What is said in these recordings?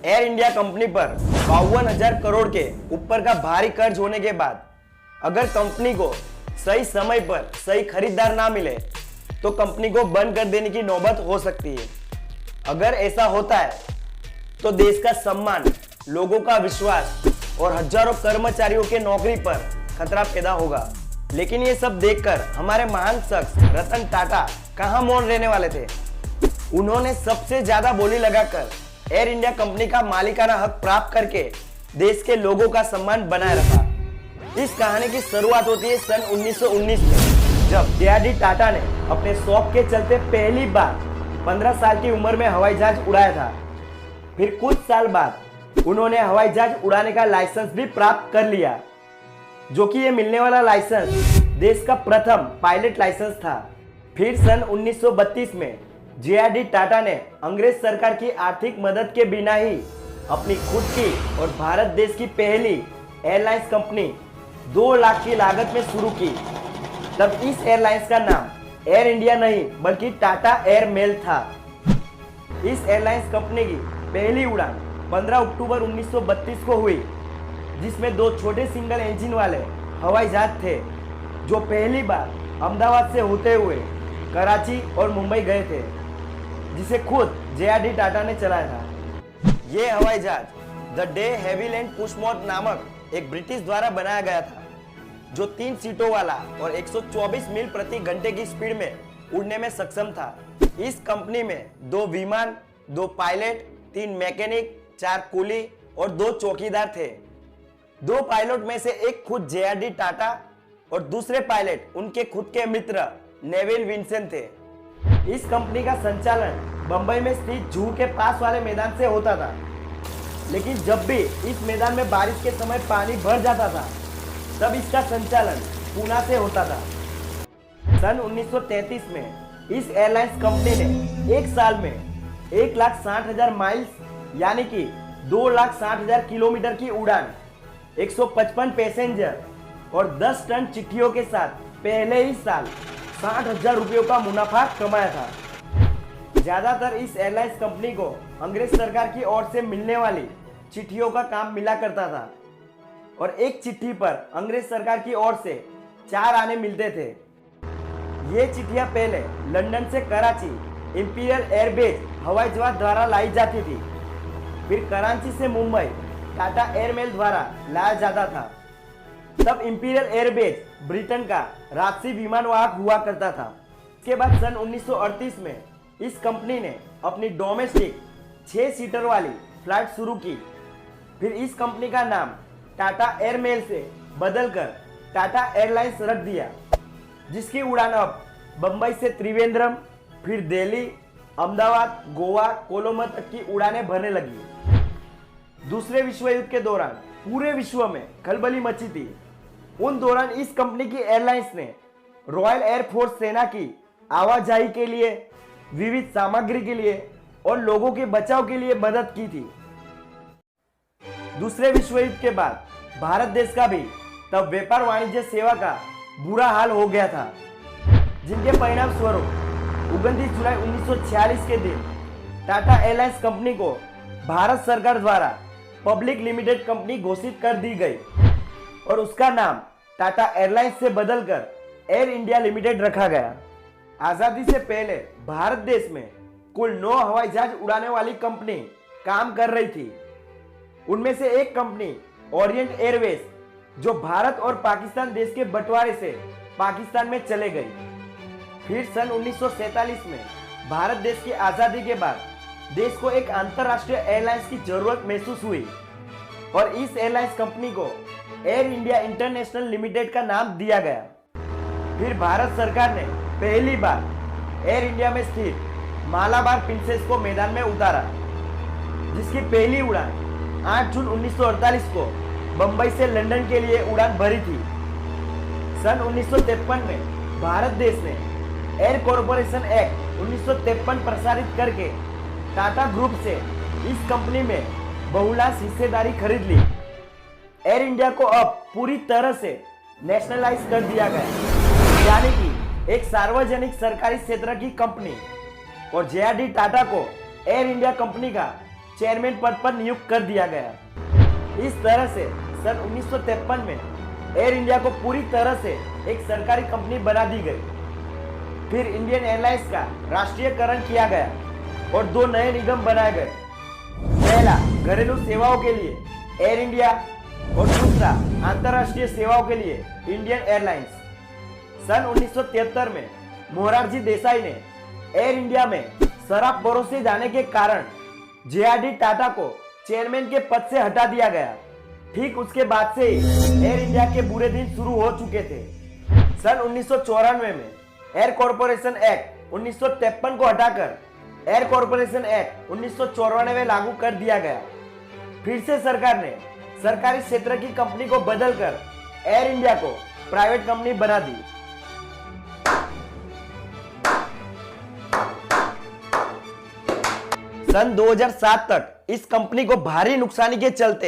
Air India company पर 52,000 करोड़ के ऊपर का भारी कर्ज होने के बाद अगर कंपनी को सही समय पर सही खरीदार ना मिले तो कंपनी को बंद कर देने की नौबत हो सकती है। अगर ऐसा होता है तो देश का सम्मान, लोगों का विश्वास और हजारों कर्मचारियों के नौकरी पर खतरा पैदा होगा। लेकिन ये सब देखकर हमारे महान शख्स रतन टाटा कहां मौन रहने वाले थे। उन्होंने सबसे ज्यादा बोली लगाकर एयर इंडिया कंपनी का मालिकाना हक प्राप्त करके देश के लोगों का सम्मान बनाए रखा। इस कहानी की शुरुआत होती है सन 1919 में, जब जे.आर.डी. टाटा ने अपने शौक के चलते पहली बार 15 साल की उम्र में हवाई जहाज उड़ाया था। फिर कुछ साल बाद उन्होंने हवाई जहाज उड़ाने का लाइसेंस भी प्राप्त कर लिया, जो कि ये मिलने वाला लाइसेंस देश का प्रथम पायलट लाइसेंस था। फिर सन 1932 में जे.आर.डी. टाटा ने अंग्रेज सरकार की आर्थिक मदद के बिना ही अपनी खुद की और भारत देश की पहली एयरलाइंस कंपनी 2 लाख की लागत में शुरू की। तब इस एयरलाइंस का नाम एयर इंडिया नहीं बल्कि टाटा एयर मेल था। इस एयरलाइंस कंपनी की पहली उड़ान 15 अक्टूबर 1932 को हुई, जिसमें 2 छोटे सिंगल इंजन वाले हवाई जहाज थे जो पहली बार अहमदाबाद से होते हुए कराची और मुंबई गए थे, जिसे खुद जे.आर.डी. टाटा ने चलाया था। ये हवाई जहाज द डे हेविलैंड पुशमोट नामक एक ब्रिटिश द्वारा बनाया गया था, जो 3 सीटों वाला और 124 मील प्रति घंटे की स्पीड में उड़ने में सक्षम था। इस कंपनी में 2 विमान, 2 पायलट, 3 मैकेनिक, 4 कुली और 2 चौकीदार थे। 2 पायलट में से एक खुद जे.आर.डी. टाटा और दूसरे पायलट उनके खुद के मित्र नेविल विल्सन थे। इस कंपनी का संचालन बंबई में स्थित जूहू के पास वाले मैदान से होता था, लेकिन जब भी इस मैदान में बारिश के समय पानी भर जाता था तब इसका संचालन पूना से होता था। सन 1933 में इस एयरलाइंस कंपनी ने एक साल में 1,60,000 माइल्स यानी कि 2,60,000 किलोमीटर की उड़ान, 155 पैसेंजर और 10 टन चिट्ठियों के साथ पहले ही साल 60,000 रुपयों का मुनाफा कमाया था। ज्यादातर इस एयरलाइंस कंपनी को अंग्रेज सरकार की ओर से मिलने वाली चिट्ठियों का काम मिला करता था और एक चिट्ठी पर अंग्रेज सरकार की ओर से 4 आने मिलते थे। ये चिट्ठियां पहले लंदन से कराची इंपीरियल एयरबेस हवाई जहाज द्वारा लाई जाती थी। फिर कराची से मुंबई टाटा एयर मेल द्वारा लाया जाता था। तब इंपीरियल एयरबेस ब्रिटेन का राजसी विमान वाहक हुआ करता था। इसके बाद सन 1938 में इस कंपनी ने अपनी डोमेस्टिक 6 सीटर वाली फ्लाइट शुरू की। फिर इस कंपनी का नाम टाटा एयर मेल से बदलकर टाटा एयरलाइंस रख दिया, जिसकी उड़ान अब बंबई से त्रिवेंद्रम, फिर दिल्ली, अहमदाबाद, गोवा, कोलोमो तक की उड़ानें भरने लगी। दूसरे विश्व युद्ध के दौरान पूरे विश्व में खलबली मची थी। उन दौरान इस कंपनी की एयरलाइंस ने रॉयल एयर फोर्स सेना की आवाजाही के लिए, विविध सामग्री के लिए और लोगों के बचाव के लिए मदद की थी। दूसरे विश्व युद्ध के बाद भारत देश का भी तब व्यापार वाणिज्य सेवा का बुरा हाल हो गया था, जिनके परिणाम स्वरूप 29 जुलाई 1946 के दिन टाटा एयरलाइंस कंपनी को भारत सरकार द्वारा पब्लिक लिमिटेड कंपनी घोषित कर दी गई और उसका नाम टाटा एयरलाइंस से बदलकर एयर इंडिया लिमिटेड रखा गया। आजादी से पहले भारत देश में कुल 9 हवाई जहाज उड़ाने वाली कंपनी काम कर रही थी। उनमें से एक कंपनी ओरिएंट एयरवेज, जो भारत और पाकिस्तान देश के बंटवारे से पाकिस्तान में चले गई। फिर सन 1947 में भारत देश की आजादी के बाद देश को एक अंतरराष्ट्रीय एयरलाइंस की जरूरत महसूस हुई और इस एयरलाइंस कंपनी को एयर इंडिया इंटरनेशनल लिमिटेड का नाम दिया गया। फिर भारत सरकार ने पहली बार एयर इंडिया में स्थित मालाबार प्रिंसेस को मैदान में उतारा, जिसकी पहली उड़ान 8 जून 1948 को बंबई से लंदन के लिए उड़ान भरी थी। सन 1953 में भारत देश ने एयर कॉरपोरेशन एक्ट 1953 प्रसारित करके टाटा ग्रुप से इस कंपनी में बहुलांश हिस्सेदारी खरीद ली। एयर इंडिया को अब पूरी तरह से नेशनलाइज कर दिया गया, यानी कि एक सार्वजनिक सरकारी क्षेत्र की कंपनी, और जे.आर.डी. टाटा को एयर इंडिया कंपनी का चेयरमैन पद पर नियुक्त कर दिया गया। इस तरह से सन 1953 में एयर इंडिया को पूरी तरह से एक सरकारी कंपनी बना दी गई। फिर इंडियन एयरलाइंस का राष्ट्रीयकरण किया गया और दो नए निगम बनाए गए। पहला घरेलू सेवाओं के लिए एयर इंडिया और दूसरा अंतर्राष्ट्रीय सेवाओं के लिए इंडियन एयरलाइंस। सन 1973 में मोरारजी देसाई ने एयर इंडिया में शराब परोसे जाने के कारण जे.आर.डी. टाटा को चेयरमैन के पद से हटा दिया गया। ठीक उसके बाद से ही एयर इंडिया के बुरे दिन शुरू हो चुके थे। सन 1994 में एयर कॉरपोरेशन एक्ट 1953 को हटाकर एयर कॉरपोरेशन एक्ट 1994 लागू कर दिया गया। फिर से सरकार ने सरकारी क्षेत्र की कंपनी को बदलकर एयर इंडिया को प्राइवेट कंपनी बना दी। सन 2007 तक इस कंपनी को भारी नुकसानी के चलते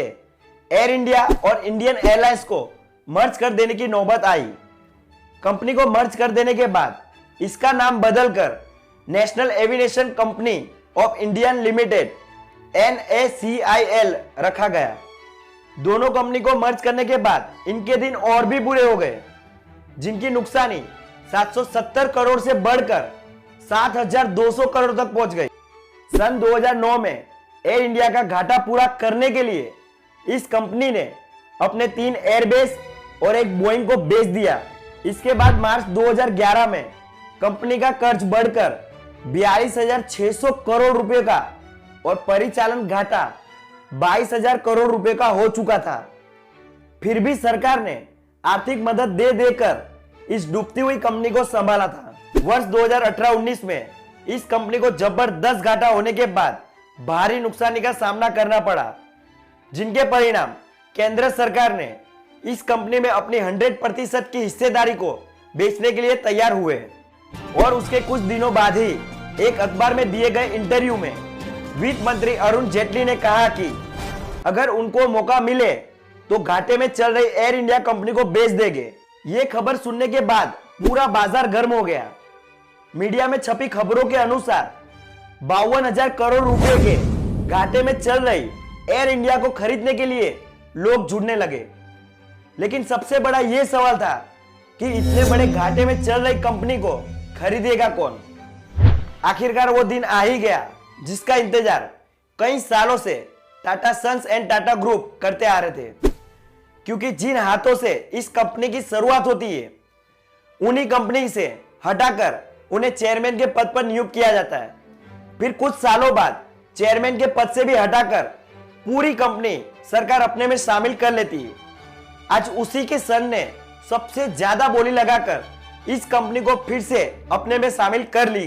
एयर इंडिया और इंडियन एयरलाइंस को मर्ज कर देने की नौबत आई। कंपनी को मर्ज कर देने के बाद इसका नाम बदलकर national aviation company of India limited NACIL रखा गया। दोनों कंपनी को मर्ज करने के बाद इनके दिन और भी बुरे हो गए, जिनकी नुकसानी 770 करोड़ से बढ़कर 7,200 करोड़ तक पहुंच गई। सन 2009 में एयर इंडिया का घाटा पूरा करने के लिए इस कंपनी ने अपने 3 एयरबेस और एक बोइंग को बेच दिया। इसके बाद मार्च 2011 में कंपनी का कर्ज बढ़कर 42,600 करोड़ रुपए का और परिचालन घाटा 22,000 करोड़ रुपए का हो चुका था। फिर भी सरकार ने आर्थिक मदद दे देकर इस डूबती हुई कंपनी को संभाला था। वर्ष 2018-19 में इस कंपनी को जबरदस्त घाटा होने के बाद भारी नुकसानी का सामना करना पड़ा, जिनके परिणाम केंद्र सरकार ने इस कंपनी में अपनी 100% की हिस्सेदारी को बेचने के लिए तैयार हुए। और उसके कुछ दिनों बाद ही एक अखबार में दिए गए इंटरव्यू में वित्त मंत्री अरुण जेटली ने कहा कि अगर उनको मौका मिले तो घाटे में चल रही एयर इंडिया कंपनी को बेच देंगे। ये खबर सुनने के बाद पूरा बाजार गर्म हो गया। मीडिया में छपी खबरों के अनुसार 52,000 करोड़ रुपए के घाटे में चल रही एयर इंडिया को खरीदने के लिए लोग जुड़ने लगे। लेकिन सबसे बड़ा यह सवाल था कि इतने बड़े घाटे में चल रही कंपनी को खरीदेगा कौन। आखिरकार वो दिन आ ही गया जिसका इंतजार कई सालों से Tata Sons and Tata group करते आ रहे थे, क्योंकि जिन हाथों से इस कंपनी की शुरुआत होती है उन्हीं कंपनी से हटाकर उन्हें चेयरमैन के पद पर नियुक्त किया जाता है। फिर कुछ सालों बाद चेयरमैन के पद से भी हटाकर पूरी कंपनी सरकार अपने में शामिल कर लेती है। आज उसी के सन ने सबसे ज्यादा बोली लगाकर इस कंपनी को फिर से अपने में शामिल कर ली।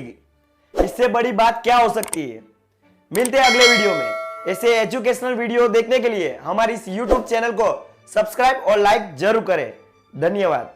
इससे बड़ी बात क्या हो सकती है। मिलते हैं अगले वीडियो में। ऐसे एजुकेशनल वीडियो देखने के लिए हमारी इस YouTube चैनल को सब्सक्राइब और लाइक जरूर करें। धन्यवाद।